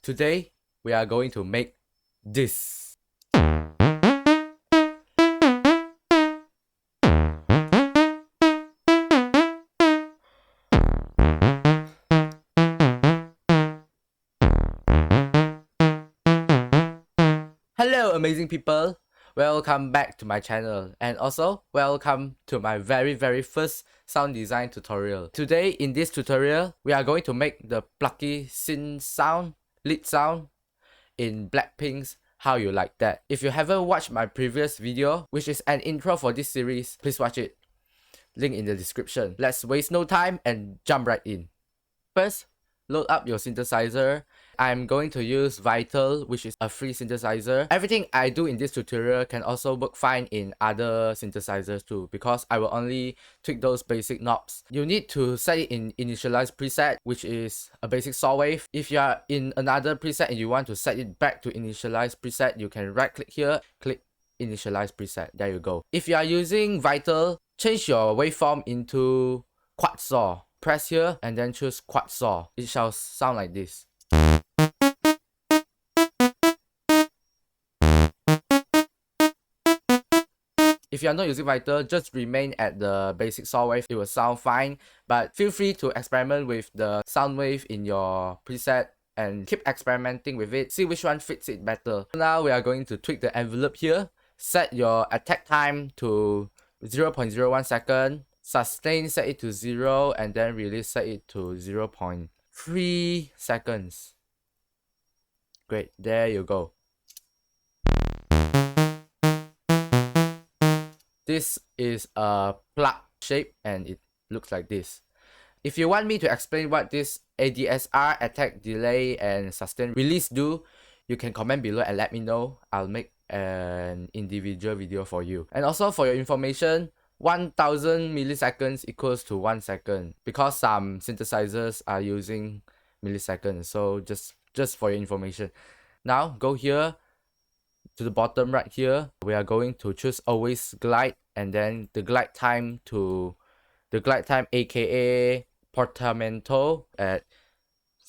Today, we are going to make this. Hello amazing people, welcome back to my channel and also welcome to my very first sound design tutorial. Today in this tutorial, we are going to make the plucky synth sound, lead sound in Blackpink's How You Like That. If you haven't watched my previous video, which is an intro for this series, please watch it. Link in the description. Let's waste no time and jump right in. First, load up your synthesizer. I'm going to use Vital, which is a free synthesizer. Everything I do in this tutorial can also work fine in other synthesizers too, because I will only tweak those basic knobs. You need to set it in initialize preset, which is a basic saw wave. If you are in another preset and you want to set it back to initialize preset, you can right click here, click initialize preset. There you go. If you are using Vital, change your waveform into quad saw. Press here and then choose quad saw. It shall sound like this. If you are not using Vital, just remain at the basic saw wave. It will sound fine, but feel free to experiment with the sound wave in your preset and keep experimenting with it. See which one fits it better. Now we are going to tweak the envelope here. Set your attack time to 0.01 second. Sustain, set it to 0, and then release, set it to 0.3 seconds. Great, there you go. This is a plug shape and it looks like this. If you want me to explain what this ADSR, attack, delay, and sustain release do, you can comment below and let me know. I'll make an individual video for you. And also for your information, 1000 milliseconds equals to 1 second, because some synthesizers are using milliseconds. So just for your information. Now go here to the bottom right here. We are going to choose always glide, and then the glide time aka Portamento at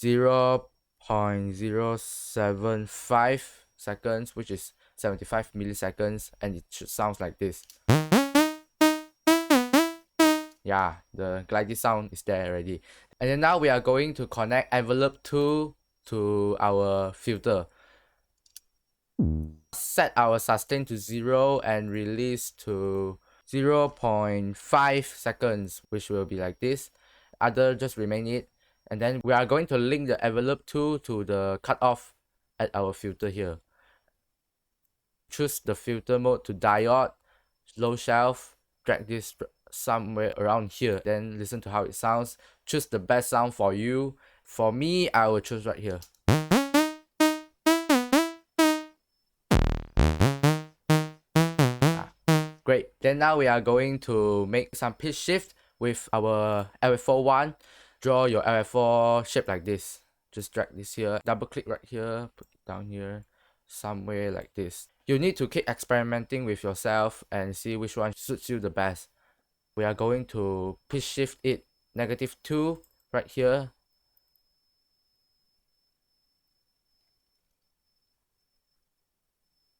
0.075 seconds, which is 75 milliseconds, and it should sound like this. Yeah, the glidey sound is there already. And then now we are going to connect envelope 2 to our filter. Set our sustain to 0 and release to 0.5 seconds, which will be like this. Other just remain it. And then we are going to link the envelope 2 to the cutoff at our filter here. Choose the filter mode to diode, low shelf, drag this somewhere around here, then listen to how it sounds. Choose the best sound for you. For me, I will choose right here. Great. Then now we are going to make some pitch shift with our ep1. Draw your ep4 shape like this. Just drag this here, double click right here, put it down here, somewhere like this. You need to keep experimenting with yourself and see which one suits you the best. We are going to pitch shift it -2 right here.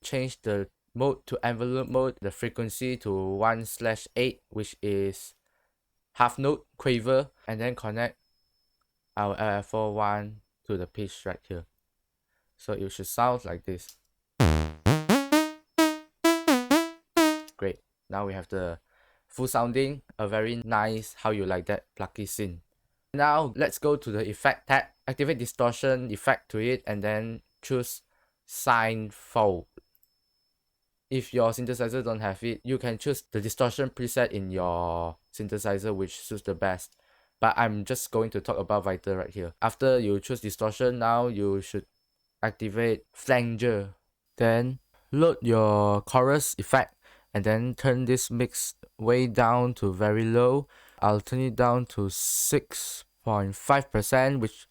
Change the mode to envelope mode, the frequency to 1/8, which is half note quaver, and then connect our ep1 to the pitch right here. So it should sound like this. Great. Now we have the full sounding, a very nice How You Like That plucky synth. Now let's go to the effect tab, activate distortion effect to it, and then choose sine fold. If your synthesizer don't have it, you can choose the distortion preset in your synthesizer which suits the best. But I'm just going to talk about Vital right here. After you choose distortion, now you should activate flanger. Then load your chorus effect and then turn this mix way down to very low. I'll turn it down to 6.5%, which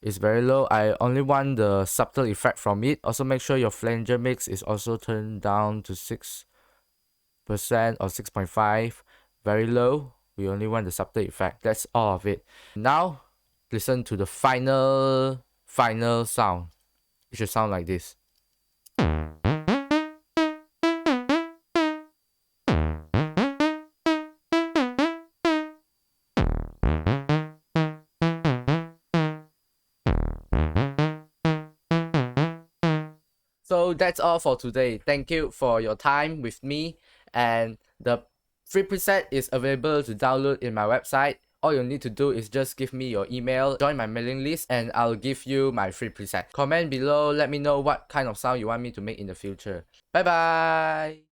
is very low. I only want the subtle effect from it. Also make sure your flanger mix is also turned down to 6% or 6.5. Very low. We only want the subtle effect. That's all of it. Now listen to the final sound. it should sound like this. So that's all for today. Thank you for your time with me, and the free preset is available to download in my website. All you need to do is just give me your email, join my mailing list, and I'll give you my free preset. Comment below, let me know what kind of sound you want me to make in the future. Bye bye!